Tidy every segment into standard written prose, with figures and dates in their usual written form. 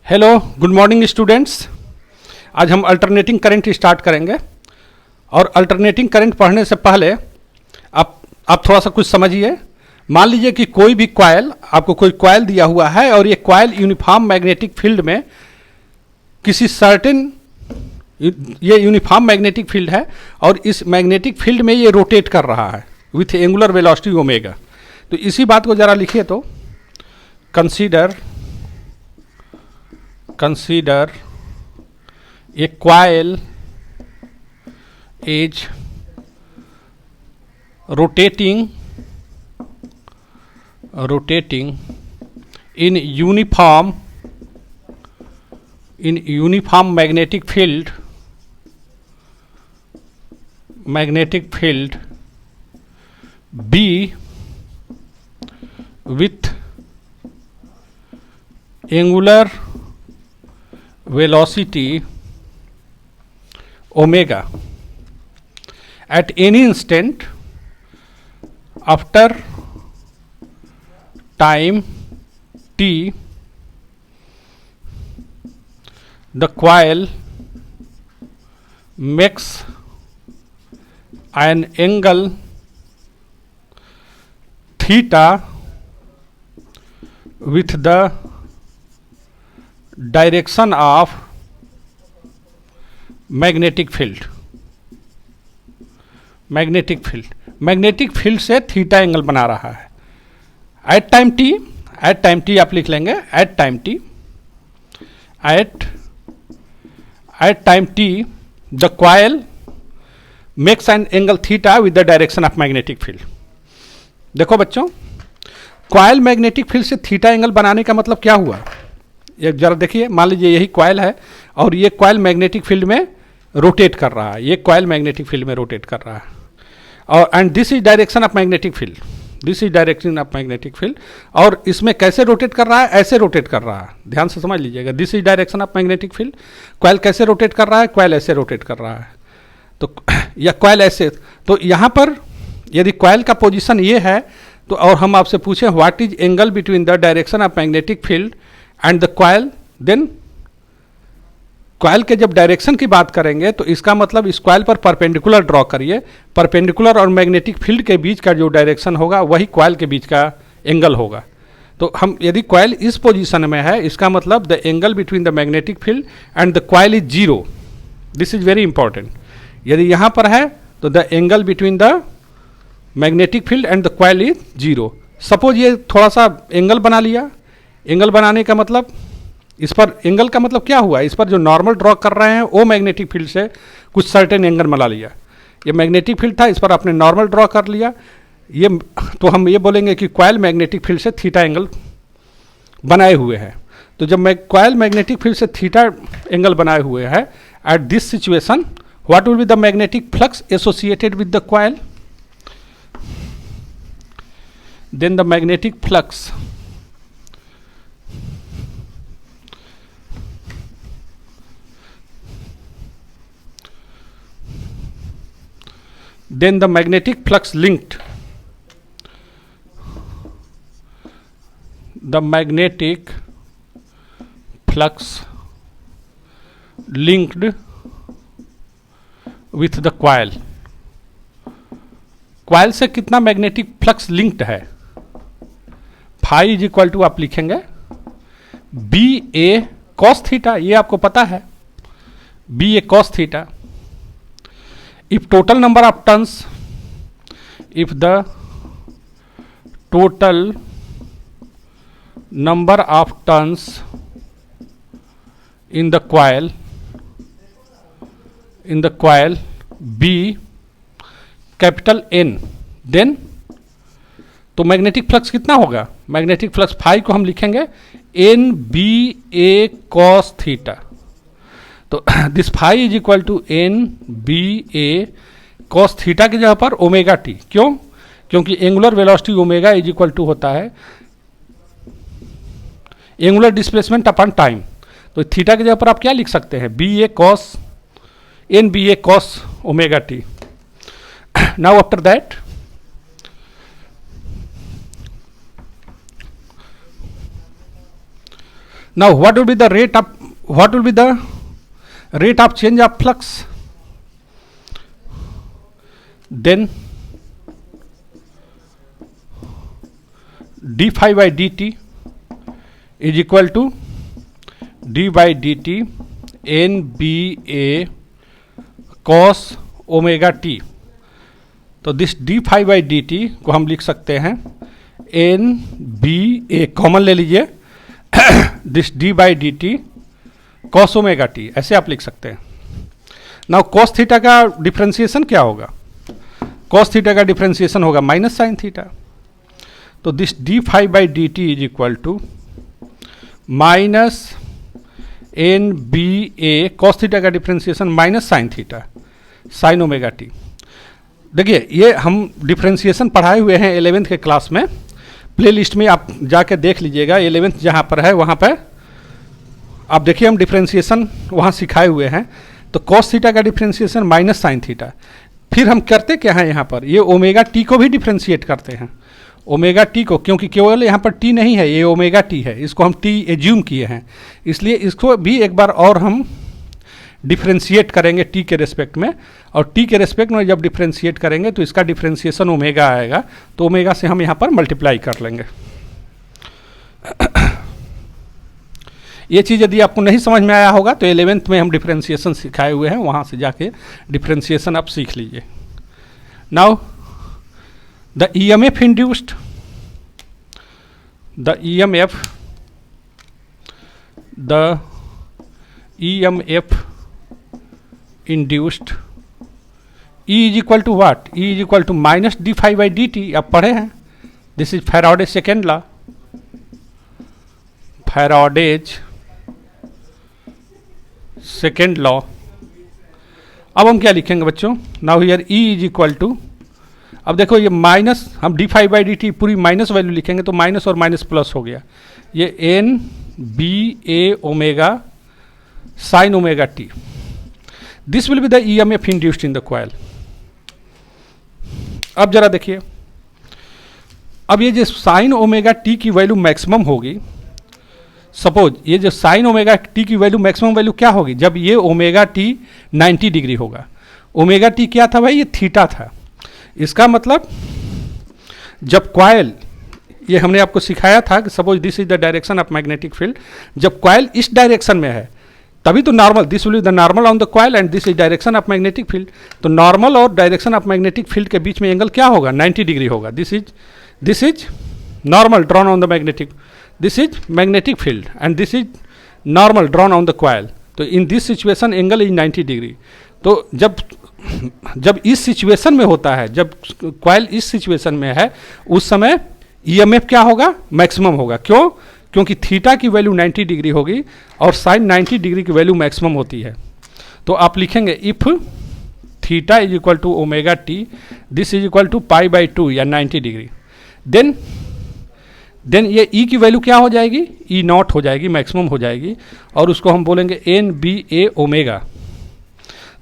Hello, good morning students. आज हम alternating current start करेंगे और अल्टरनेटिंग करंट पढ़ने से पहले आप थोड़ा सा कुछ समझिए। मान लीजिए कि कोई भी कॉइल, आपको कोई कॉइल दिया हुआ है और ये कॉइल यूनिफॉर्म मैग्नेटिक फील्ड में किसी सर्टेन, ये यूनिफॉर्म मैग्नेटिक फील्ड है और इस मैग्नेटिक फील्ड में ये रोटेट कर रहा है विथ एंगुलर वेलोसिटी ओमेगा। तो इसी बात को जरा लिखिए तो consider a coil is rotating in uniform magnetic field B with angular velocity omega at any instant after time t. The coil makes an angle theta with the direction of magnetic field से theta angle बना रहा है at time T आप लिख लेंगे at time T the coil makes an angle theta with the direction of magnetic field. देखो बच्चों, coil magnetic field से थीटा एंगल बनाने का मतलब क्या हुआ, ये जरा देखिए। मान लीजिए यही कॉइल है और ये कॉइल मैग्नेटिक फील्ड में रोटेट कर रहा है, ये कॉइल मैग्नेटिक फील्ड में रोटेट कर रहा है और and this is direction of magnetic field, और इसमें कैसे रोटेट कर रहा है, ऐसे रोटेट कर रहा है। ध्यान से समझ लीजिएगा, this is direction of magnetic field. Coil कैसे रोटेट कर रहा है, कॉइल ऐसे रोटेट कर रहा है। तो या कॉइल ऐसे, तो यहाँ पर यदि कॉइल का पोजिशन ये है तो, और हम आपसे पूछें what is angle between the direction of magnetic field and the coil, then coil के जब डायरेक्शन की बात करेंगे तो इसका मतलब इस कॉइल पर परपेंडिकुलर ड्रॉ करिए। परपेंडिकुलर और मैग्नेटिक फील्ड के बीच का जो डायरेक्शन होगा वही कॉइल के बीच का एंगल होगा। तो हम यदि कॉइल इस पोजीशन में है, इसका मतलब the angle between the magnetic field and the coil is zero. This is very important. यदि यहाँ पर है तो the angle between the magnetic field and the coil is zero. Suppose ये थोड़ा सा एंगल बना लिया। एंगल बनाने का मतलब, इस पर एंगल का मतलब क्या हुआ, इस पर जो नॉर्मल ड्रॉ कर रहे हैं वो मैग्नेटिक फील्ड से कुछ सर्टेन एंगल बना लिया। ये मैग्नेटिक फील्ड था, इस पर आपने नॉर्मल ड्रॉ कर लिया। ये तो हम ये बोलेंगे कि कॉइल मैग्नेटिक फील्ड से थीटा एंगल बनाए हुए हैं। तो जब कॉइल मैग्नेटिक फील्ड से थीटा एंगल बनाए हुए हैं, at this situation what will be the magnetic flux associated with the coil, then the magnetic flux then the magnetic flux linked with the coil। Coil से कितना magnetic flux linked है, phi is equal to आप लिखेंगे B A cos theta. ये आपको पता है, B A cos theta. If total number of turns, if the total number of turns in the coil be capital N, then तो magnetic flux कितना होगा, magnetic flux phi को हम लिखेंगे N B A cos theta. तो this phi is equal to N B A cos theta की जगह पर ओमेगा टी। क्यों? क्योंकि angular velocity omega is equal to होता है एंगुलर डिस्प्लेसमेंट अपॉन टाइम। तो थीटा की जगह पर आप क्या लिख सकते हैं, B A cos N B A cos omega T. Now after that Now what will be the rate of change of flux? Then d phi by dt is equal to d by dt NBA cos omega T. तो this D phi by D T को हम लिख सकते हैं N B ए, common ले लीजिए, this d by D t cos omega t, ऐसे आप लिख सकते हैं. नाउ कॉस थीटा का डिफ्रेंसिएशन क्या होगा? कॉस थीटा का डिफ्रेंसिएशन होगा माइनस साइन थीटा. तो this D phi by D t is equal to minus N B A, cos theta का differentiation minus sine theta sine omega t. देखिए ये हम डिफ्रेंसिएशन पढ़ाए हुए हैं 11th के क्लास में, प्ले लिस्ट में आप जाके देख लीजिएगा. 11th जहाँ पर है वहाँ पर आप देखिए हम डिफ्रेंसिएशन वहाँ सिखाए हुए हैं. तो कॉस थीटा का डिफ्रेंसिएशन माइनस साइन थीटा. फिर हम करते क्या हैं यहाँ पर, ये ओमेगा टी को भी डिफ्रेंशिएट करते हैं. ओमेगा टी को, क्योंकि केवल यहाँ पर टी नहीं है, ये ओमेगा टी है, इसको हम टी एज्यूम किए हैं, इसलिए इसको भी एक बार और हम डिफ्रेंशिएट करेंगे टी के रेस्पेक्ट में. और टी के रेस्पेक्ट में जब डिफ्रेंशिएट करेंगे तो इसका डिफ्रेंशिएशन ओमेगा आएगा. तो ओमेगा से हम यहाँ पर मल्टीप्लाई कर लेंगे. ये चीज़ यदि आपको नहीं समझ में आया होगा तो 11th में हम डिफ्रेंशिएशन सिखाए हुए हैं, वहाँ से जाके डिफ्रेंशिएशन आप सीख लीजिए. Now the EMF induced, the EMF induced E is equal to what? E is equal to minus d phi by dt. आप पढ़े हैं, this is Faraday's second law, Faraday's second law. अब हम क्या लिखेंगे बच्चों? Now here E is equal to, अब देखो ये माइनस, हम D phi by D T पूरी माइनस वैल्यू लिखेंगे तो माइनस और माइनस प्लस हो गया. ये N B A omega sine omega T. This will be the EMF induced in the coil. अब जरा देखिए, अब ये जो साइन ओमेगा टी की वैल्यू मैक्सिमम होगी, सपोज ये जो साइन ओमेगा टी की वैल्यू मैक्सिमम वैल्यू क्या होगी? जब ये ओमेगा टी 90 डिग्री होगा. ओमेगा टी क्या था भाई? ये थीटा था. इसका मतलब जब कॉइल, ये हमने आपको सिखाया था कि suppose this is the direction of magnetic field, जब कॉइल इस डायरेक्शन में है तभी तो normal, this will be the normal on the coil and this is direction of magnetic field. तो नॉर्मल और डायरेक्शन ऑफ मैग्नेटिक फील्ड के बीच में एंगल क्या होगा? 90 डिग्री होगा. This is normal drawn on the magnetic, this is magnetic field and this is normal drawn on the coil. तो in this situation angle is 90 degree. तो जब इस situation में होता है, जब कॉइल इस सिचुएशन में है, उस समय EMF क्या होगा? मैक्सिमम होगा. क्यों? क्योंकि थीटा की वैल्यू 90 डिग्री होगी और साइन 90 डिग्री की वैल्यू मैक्सिमम होती है. तो आप लिखेंगे if theta is equal to omega T, this is equal to pi by 2 या 90 डिग्री. देन ये E की वैल्यू क्या हो जाएगी? E नॉट हो जाएगी, मैक्सिमम हो जाएगी, और उसको हम बोलेंगे एन बी ए ओमेगा.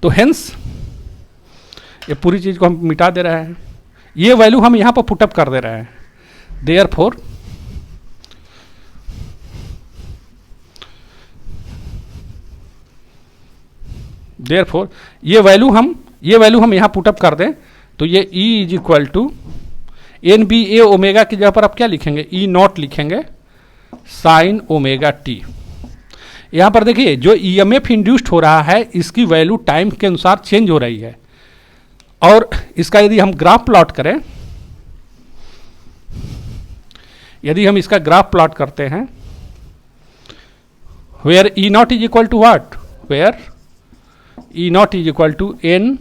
तो हेंस ये पूरी चीज़ को हम मिटा दे रहे हैं, ये वैल्यू हम यहाँ पर पुटअप कर दे रहे हैं. देयरफॉर ये वैल्यू हम यहाँ पुटअप कर दें तो ये E is equal to N B A omega की जगह पर आप क्या लिखेंगे? E नॉट लिखेंगे साइन ओमेगा टी. यहाँ पर देखिए जो EMF इंड्यूस्ड हो रहा है इसकी वैल्यू टाइम के अनुसार चेंज हो रही है. और इसका यदि हम ग्राफ प्लॉट करें, यदि हम इसका ग्राफ प्लॉट करते हैं, where E naught is equal to what? Where E naught is equal to N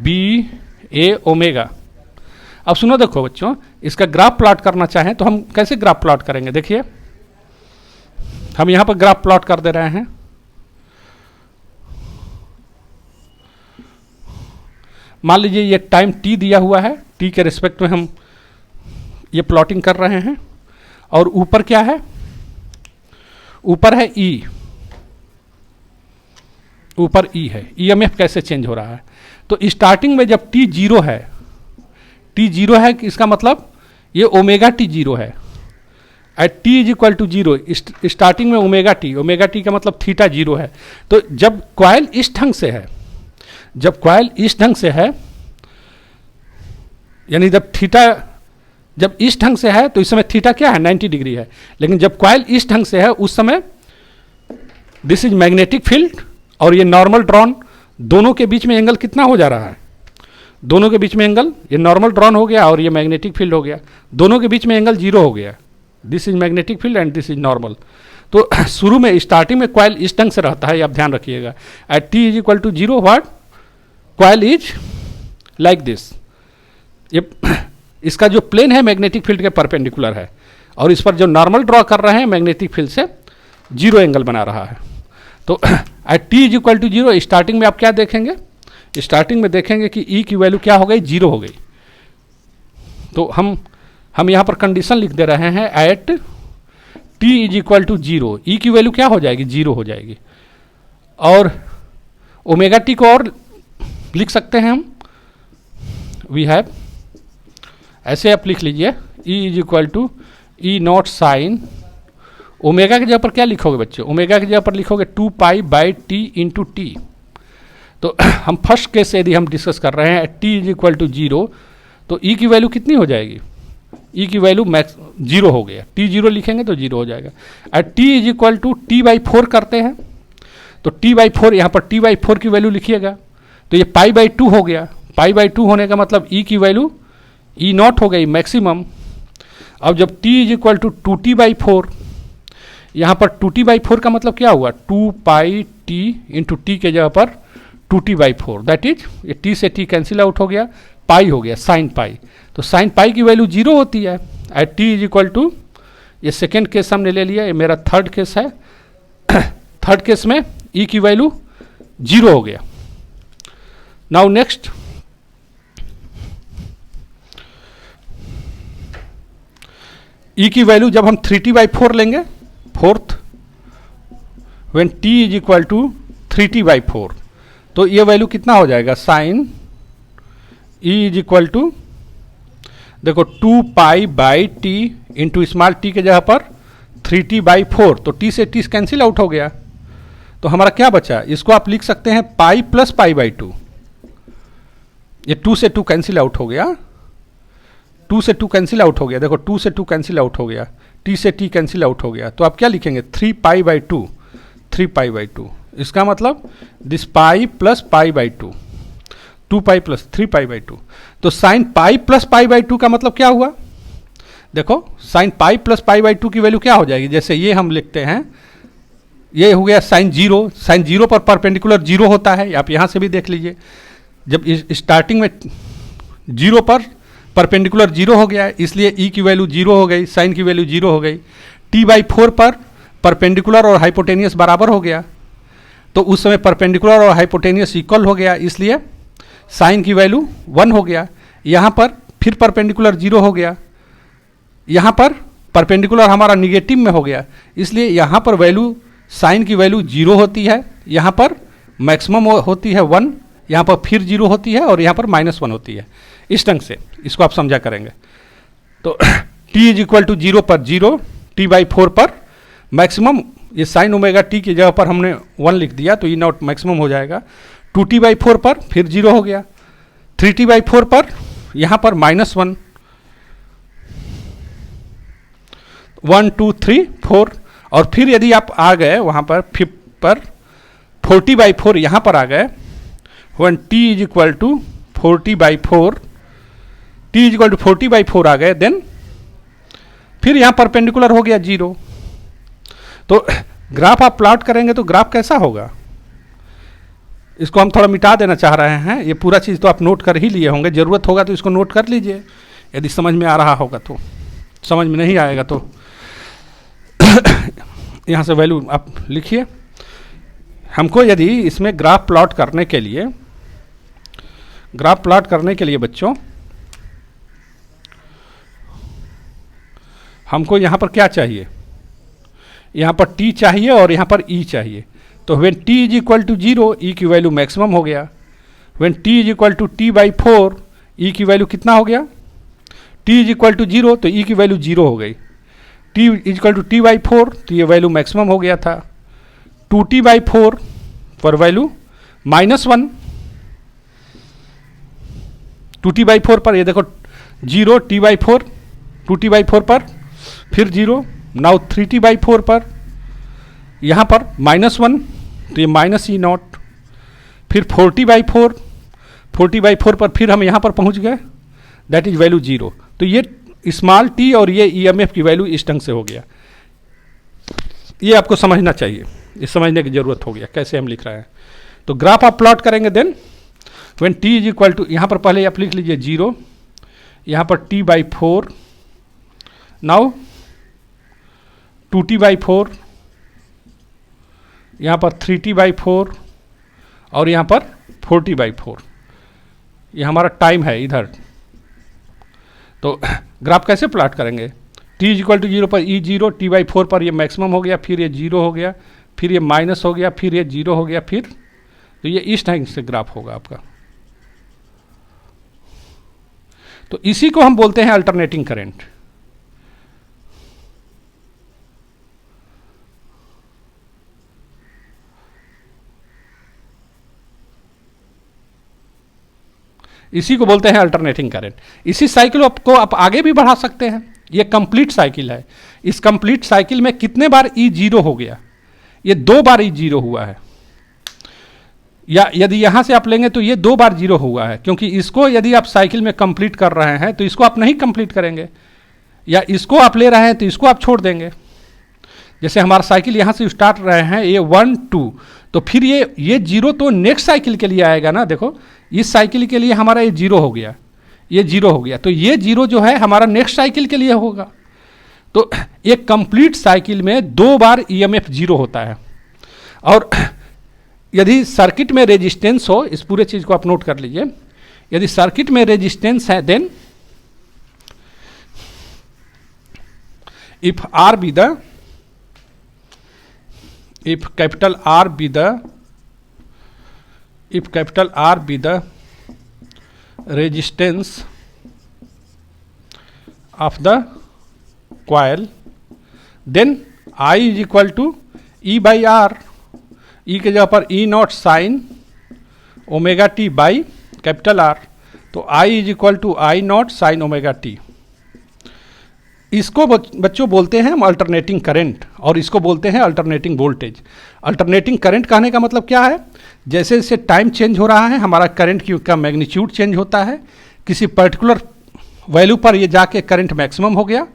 B A omega. अब सुनो, देखो बच्चों, इसका ग्राफ प्लॉट करना चाहें तो हम कैसे ग्राफ प्लॉट करेंगे? देखिए हम यहां पर ग्राफ प्लॉट कर दे रहे हैं. मान लीजिए ये टाइम t दिया हुआ है, t के रिस्पेक्ट में हम ये प्लॉटिंग कर रहे हैं, और ऊपर क्या है? ऊपर है E, ऊपर E है. EMF कैसे चेंज हो रहा है? तो स्टार्टिंग में जब t जीरो है, इसका मतलब ये ओमेगा टी जीरो है, at T is equal to zero, starting में ओमेगा टी का मतलब थीटा जीरो है। तो जब कॉइल इस ढंग से है, जब कॉइल इस ढंग से है, यानी जब थीटा जब इस ढंग से है तो इस समय थीटा क्या है 90 डिग्री है, लेकिन जब कॉइल इस ढंग से है उस समय दिस इज मैग्नेटिक फील्ड और ये नॉर्मल ड्रॉन, दोनों के बीच में एंगल कितना हो जा रहा है, दोनों के बीच में एंगल, ये नॉर्मल ड्रॉन हो गया और ये मैग्नेटिक फील्ड हो गया, दोनों के बीच में एंगल जीरो हो गया। This is magnetic field and this is normal. तो शुरू में स्टार्टिंग में कॉइल इस ढंग से रहता है, आप ध्यान रखिएगा। At T is equal to zero what, coil is like this, ये इसका जो प्लेन है मैग्नेटिक फील्ड के परपेंडिकुलर है और इस पर जो नॉर्मल ड्रॉ कर रहे हैं मैग्नेटिक फील्ड से जीरो एंगल बना रहा है। तो at T is equal to zero, starting में आप क्या देखेंगे, स्टार्टिंग में देखेंगे कि ई की वैल्यू क्या हो गई, जीरो हो गई। तो हम यहाँ पर कंडीशन लिख दे रहे हैं at T is equal to zero, e की वैल्यू क्या हो जाएगी, जीरो हो जाएगी। और ओमेगा टी को और लिख सकते हैं हम, वी हैव, ऐसे आप लिख लीजिए e is equal to e naught sine, omega की जगह पर क्या लिखोगे बच्चे, ओमेगा की जगह पर लिखोगे 2 pi by t into T. तो हम फर्स्ट केस से यदि हम डिस्कस कर रहे हैं t is equal to zero, तो ई की वैल्यू कितनी हो जाएगी, ई की वैल्यू मैक्स जीरो हो गया, टी जीरो लिखेंगे तो जीरो हो जाएगा। At T is equal to t by four करते हैं, तो टी बाई फोर, यहाँ पर टी बाई फोर की वैल्यू लिखिएगा, तो ये पाई बाई टू हो गया, पाई बाई टू होने का मतलब ई की वैल्यू ई नॉट हो गई मैक्सिमम। अब जब t is equal to 2t by four, यहाँ पर 2t बाई फोर का मतलब क्या हुआ, 2 पाई टी इंटू टी के जगह पर 2t by four, that is ये t से t कैंसिल आउट हो गया, पाई हो गया, साइन पाई। तो साइन पाई की वैल्यू जीरो होती है at t is equal to, ये सेकेंड केस हमने ले लिया, ये मेरा थर्ड केस है। थर्ड केस में e की वैल्यू जीरो हो गया। नाउ नेक्स्ट, ई की वैल्यू जब हम 3t बाई फोर लेंगे, fourth, when t is equal to 3t by four, तो ये वैल्यू कितना हो जाएगा, sine e is equal to, देखो 2 pi by t into small t के जगह पर 3t बाई फोर, तो t से t कैंसिल आउट हो गया, तो हमारा क्या बचा, इसको आप लिख सकते हैं पाई प्लस पाई बाई टू, ये 2 से 2 कैंसिल आउट हो गया, 2 से 2 कैंसिल आउट हो गया, देखो 2 से 2 कैंसिल आउट हो गया, t से t कैंसिल आउट हो गया, तो आप क्या लिखेंगे 3 pi by two, 3 pi by two, इसका मतलब this pi plus pi by two, 2 pi plus 3 pi by two. तो sine pi plus pi by two का मतलब क्या हुआ, देखो sine pi plus pi by two की वैल्यू क्या हो जाएगी, जैसे ये हम लिखते हैं, ये हो गया साइन जीरो, साइन जीरो पर परपेंडिकुलर जीरो होता है, आप यहाँ से भी देख लीजिए, जब स्टार्टिंग में जीरो पर परपेंडिकुलर जीरो हो गया है, इसलिए ई की वैल्यू जीरो हो गई, साइन की वैल्यू जीरो हो गई। टी बाई फोर पर परपेंडिकुलर और हाइपोटेनियस बराबर हो गया, तो उस समय परपेंडिकुलर और हाइपोटेनियस इक्वल हो गया, इसलिए साइन की वैल्यू 1 हो गया। यहाँ पर फिर परपेंडिकुलर जीरो हो गया, यहाँ पर परपेंडिकुलर हमारा निगेटिव में हो गया, इसलिए यहाँ पर वैल्यू साइन की वैल्यू जीरो होती है, यहाँ पर मैक्सिमम होती है 1, यहाँ पर फिर जीरो होती है और यहाँ पर -1 होती है। इस ढंग से इसको आप समझा करेंगे। तो t is equal to zero पर जीरो, t बाई फोर पर मैक्सिमम, ये साइन ओमेगा t की जगह पर हमने 1 लिख दिया, तो ई नॉट मैक्सिमम हो जाएगा। 2t बाई फोर पर फिर जीरो हो गया, 3t बाई फोर पर यहाँ पर -1, 1 2 3 4, और फिर यदि आप आ गए वहाँ पर फिफ्थ पर 40 बाई फोर यहाँ पर आ गए, one t is equal to 40 by four, t is equal to 40 by four आ गए, देन फिर यहाँ परपेंडिकुलर हो गया जीरो। तो ग्राफ आप प्लॉट करेंगे तो ग्राफ कैसा होगा, इसको हम थोड़ा मिटा देना चाह रहे हैं, ये पूरा चीज़ तो आप नोट कर ही लिए होंगे, ज़रूरत होगा तो इसको नोट कर लीजिए, यदि समझ में आ रहा होगा तो, समझ में नहीं आएगा तो यहाँ से वैल्यू आप लिखिए। हमको यदि इसमें ग्राफ प्लॉट करने के लिए, बच्चों हमको यहाँ पर क्या चाहिए, यहाँ पर t चाहिए और यहाँ पर e चाहिए। तो when t is equal to zero, e की वैल्यू मैक्सिमम हो गया। When t is equal to t by four, e की वैल्यू कितना हो गया, t is equal to zero, तो e की वैल्यू जीरो हो गई। T is equal to t by four, तो ये वैल्यू मैक्सिमम हो गया था। 2t/4 पर वैल्यू -1, 2t/4 पर ये देखो 0, t/4, 2t/4 पर फिर 0, नाउ 3t/4 पर यहाँ पर -1, तो ये -E0, फिर 4t/4, 4t/4 पर फिर हम यहाँ पर पहुँच गए, दैट इज वैल्यू 0। तो ये स्मॉल t और ये EMF की वैल्यू इस ढंग से हो गया। ये आपको समझना चाहिए, ये समझने की जरूरत हो गया कैसे हम लिख रहे हैं। तो ग्राफ आप प्लॉट करेंगे then when t is equal to, यहाँ पर पहले आप लिख लीजिए 0, यहाँ पर t/4, नाउ 2t/4, यहाँ पर 3t/4 और यहाँ पर 4t/4। ये हमारा टाइम है इधर। तो ग्राफ कैसे प्लॉट करेंगे? t इज इक्वल टू 0 पर E0, t/4 पर ये मैक्सिमम हो गया, फिर ये 0 हो गया, फिर ये माइनस हो गया, फिर ये 0 हो गया, फिर तो ये इस ढंग से ग्राफ होगा आपका। तो इसी को हम बोलते हैं अल्टरनेटिंग करंट। इसी को बोलते हैं अल्टरनेटिंग करंट। इसी साइकिल को आप आगे भी बढ़ा सकते हैं, ये कंप्लीट साइकिल है। इस कंप्लीट साइकिल में कितने बार E0 हो गया? ये 2 बार E0 हुआ है। या यदि यहां से आप लेंगे तो ये 2 बार 0 हुआ है, क्योंकि इसको यदि आप साइकिल में कंप्लीट कर रहे हैं तो इसको आप नहीं कंप्लीट करेंगे, या इसको आप ले रहे हैं तो इसको आप छोड़ देंगे। जैसे हमारा साइकिल यहां से स्टार्ट रहे हैं ये 1 2, तो फिर ये 0 तो नेक्स्ट साइकिल के लिए आएगा ना। देखो इस साइकिल के लिए हमारा ये 0 हो गया, ये 0 हो गया, तो ये 0 जो है हमारा नेक्स्ट साइकिल के लिए होगा। तो एक कंप्लीट साइकिल में 2 बार EMF 0 होता है। और यदि सर्किट में रेजिस्टेंस हो, इस पूरे चीज को आप नोट कर लीजिए, यदि सर्किट में रेजिस्टेंस है then if capital R be the resistance of the coil, then I is equal to E/R, E के जगह पर E0 sin omega t by capital R, तो I is equal to I0 sin omega t। इसको बच्चों बोलते हैं हम alternating current, और इसको बोलते हैं अल्टरनेटिंग वोल्टेज। अल्टरनेटिंग करंट कहने का मतलब क्या है? जैसे जैसे टाइम चेंज हो रहा है हमारा करंट का मैग्नीट्यूड चेंज होता है। किसी पर्टिकुलर वैल्यू पर ये जाके करंट मैक्सिमम हो गया,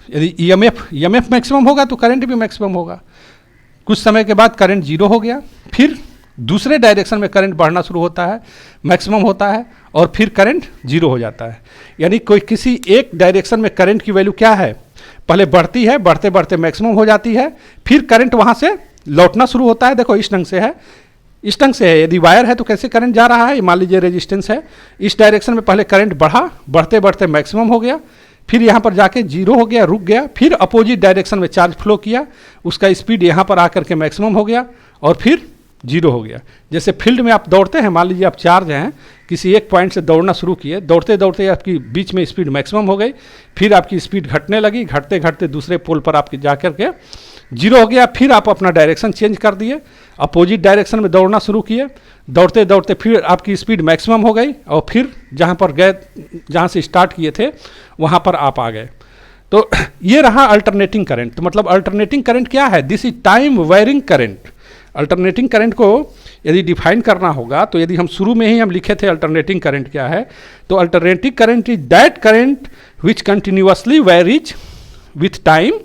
यदि EMF मैक्सिमम होगा तो करंट भी मैक्सिमम होगा। कुछ समय के बाद करंट 0 हो गया, फिर दूसरे डायरेक्शन में करंट बढ़ना शुरू होता है, मैक्सिमम होता है, और फिर करंट 0 हो जाता है। यानी कोई किसी एक डायरेक्शन में करंट की वैल्यू क्या है, पहले बढ़ती है, बढ़ते बढ़ते मैक्सिमम हो जाती है, फिर करंट वहाँ से लौटना शुरू होता है। देखो इस ढंग से है, इस ढंग से है। यदि वायर है तो कैसे करंट जा रहा है, मान लीजिए रेजिस्टेंस है, इस डायरेक्शन में पहले करंट बढ़ा, बढ़ते बढ़ते मैक्सिमम हो गया, फिर यहाँ पर जाके 0 हो गया, रुक गया, फिर अपोजिट डायरेक्शन में चार्ज फ्लो किया, उसका स्पीड यहाँ पर आकर के मैक्सिमम हो गया और फिर 0 हो गया। जैसे फील्ड में आप दौड़ते हैं, मान लीजिए आप चार्ज हैं, किसी एक पॉइंट से दौड़ना शुरू किए, दौड़ते दौड़ते आपकी बीच में स्पीड मैक्सिमम हो गई, फिर आपकी स्पीड घटने लगी, घटते घटते दूसरे पोल पर आपकी जाकर के 0 हो गया, फिर आप अपना डायरेक्शन चेंज कर दिए, अपोजिट डायरेक्शन में दौड़ना शुरू किए, दौड़ते दौड़ते फिर आपकी स्पीड मैक्सिमम हो गई, और फिर जहाँ पर गए, जहाँ से स्टार्ट किए थे वहाँ पर आप आ गए। तो ये रहा अल्टरनेटिंग करंट। तो मतलब अल्टरनेटिंग करंट क्या है? This is time varying current. Alternating current को यदि डिफाइन करना होगा, तो यदि हम शुरू में ही हम लिखे थे अल्टरनेटिंग करंट क्या है, तो alternating current is that current which continuously varies with time,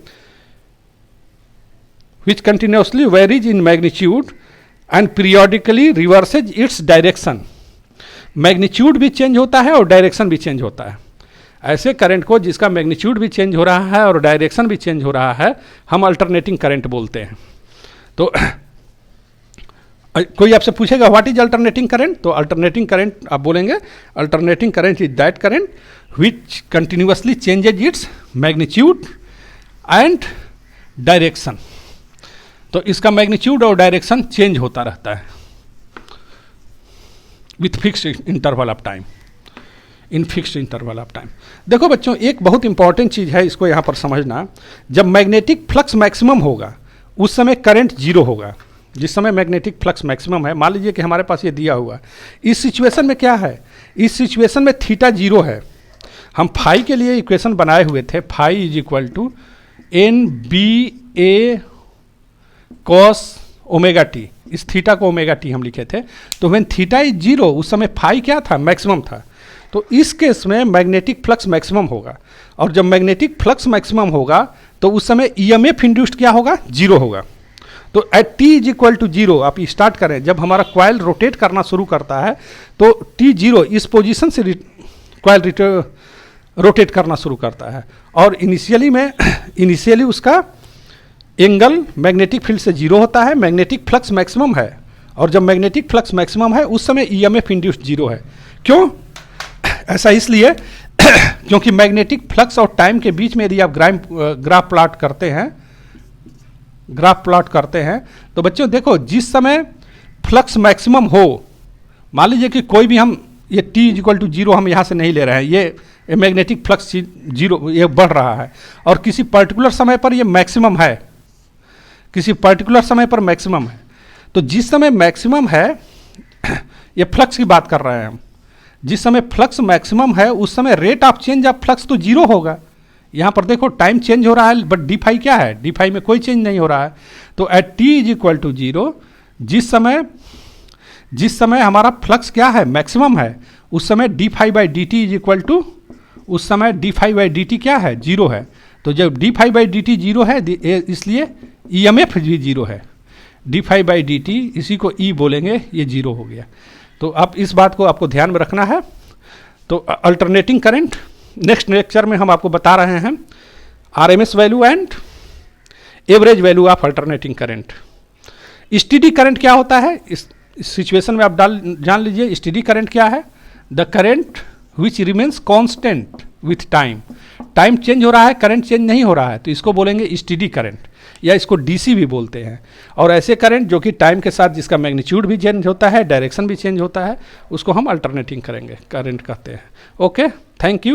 which continuously varies in magnitude and periodically reverses its direction। Magnitude भी चेंज होता है और डायरेक्शन भी चेंज होता है। ऐसे करंट को जिसका मैग्नीट्यूड भी चेंज हो रहा है और डायरेक्शन भी चेंज हो रहा है, हम अल्टरनेटिंग करंट बोलते हैं। तो कोई आपसे पूछेगा व्हाट इज अल्टरनेटिंग करंट, तो अल्टरनेटिंग करंट आप बोलेंगे alternating current is that current which continuously changes its magnitude and direction. तो इसका मैग्नीट्यूड और डायरेक्शन चेंज होता रहता है with fixed interval of time. In fixed interval of time. देखो बच्चों, एक बहुत इंपॉर्टेंट चीज़ है, इसको यहाँ पर समझना। जब मैग्नेटिक फ्लक्स मैक्सिमम होगा उस समय करंट जीरो होगा। जिस समय मैग्नेटिक फ्लक्स मैक्सिमम है, मान लीजिए कि हमारे पास ये दिया हुआ, इस सिचुएशन में क्या है, इस सिचुएशन में थीटा जीरो है। हम फाई के लिए इक्वेशन बनाए हुए थे, phi is equal to N B A cos omega t, इस थीटा को ओमेगा टी हम लिखे थे। तो व्हेन थीटा इज जीरो, उस समय फाई क्या था, मैक्सिमम था। तो इस केस में मैग्नेटिक फ्लक्स मैक्सिमम होगा, और जब मैग्नेटिक फ्लक्स मैक्सिमम होगा तो उस समय ईएमएफ इंड्यूस्ड क्या होगा, जीरो होगा। तो at T is equal to zero आप स्टार्ट करें, जब हमारा कॉइल रोटेट करना शुरू करता है तो टी जीरो इस पोजीशन से कॉइल रोटेट करना शुरू करता है, और इनिशियली उसका एंगल मैग्नेटिक फील्ड से जीरो होता है, मैग्नेटिक फ्लक्स मैक्सिमम है, और जब मैग्नेटिक फ्लक्स मैक्सिमम है उस समय ईएमएफ इंड्यूस्ड जीरो है। क्यों ऐसा? इसलिए क्योंकि मैग्नेटिक फ्लक्स और टाइम के बीच में यदि आप ग्राफ प्लॉट करते हैं तो बच्चों देखो, जिस समय फ्लक्स मैक्सिमम हो, मान लीजिए कि कोई भी हम ये t is equal to zero हम यहाँ से नहीं ले रहे हैं, ये मैग्नेटिक फ्लक्स जीरो ये बढ़ रहा है, और किसी पर्टिकुलर समय पर ये मैक्सिमम है, किसी पर्टिकुलर समय पर मैक्सिमम है। तो जिस समय मैक्सिमम है, ये फ्लक्स की बात कर रहे हैं हम, जिस समय फ्लक्स मैक्सिमम है उस समय rate of change of flux तो जीरो होगा। यहाँ पर देखो टाइम चेंज हो रहा है, बट डी फाई क्या है, डी फाई में कोई चेंज नहीं हो रहा है। तो at T is equal to zero, जिस समय हमारा फ्लक्स क्या है, मैक्सिमम है, उस समय d phi by D t is equal to, उस समय d phi by D t क्या है, जीरो है। तो जब d phi by D t zero है, इसलिए ई एम एफ भी जीरो है। D phi by D t, इसी को ई बोलेंगे, ये जीरो हो गया। तो आप इस बात को आपको ध्यान में रखना है। तो अल्टरनेटिंग करंट, नेक्स्ट लेक्चर में हम आपको बता रहे हैं RMS value and average value of alternating current. Steady current क्या होता है, इस सिचुएशन में आप जान लीजिए। स्टेडी करंट क्या है, the current which remains constant with time. Time change हो रहा है, करंट चेंज नहीं हो रहा है, तो इसको बोलेंगे स्टेडी करंट, या इसको डीसी भी बोलते हैं। और ऐसे करंट जो कि टाइम के साथ जिसका मैग्नीट्यूड भी चेंज होता है, डायरेक्शन भी चेंज होता है, उसको हम अल्टरनेटिंग करंट कहते हैं। Okay, thank you.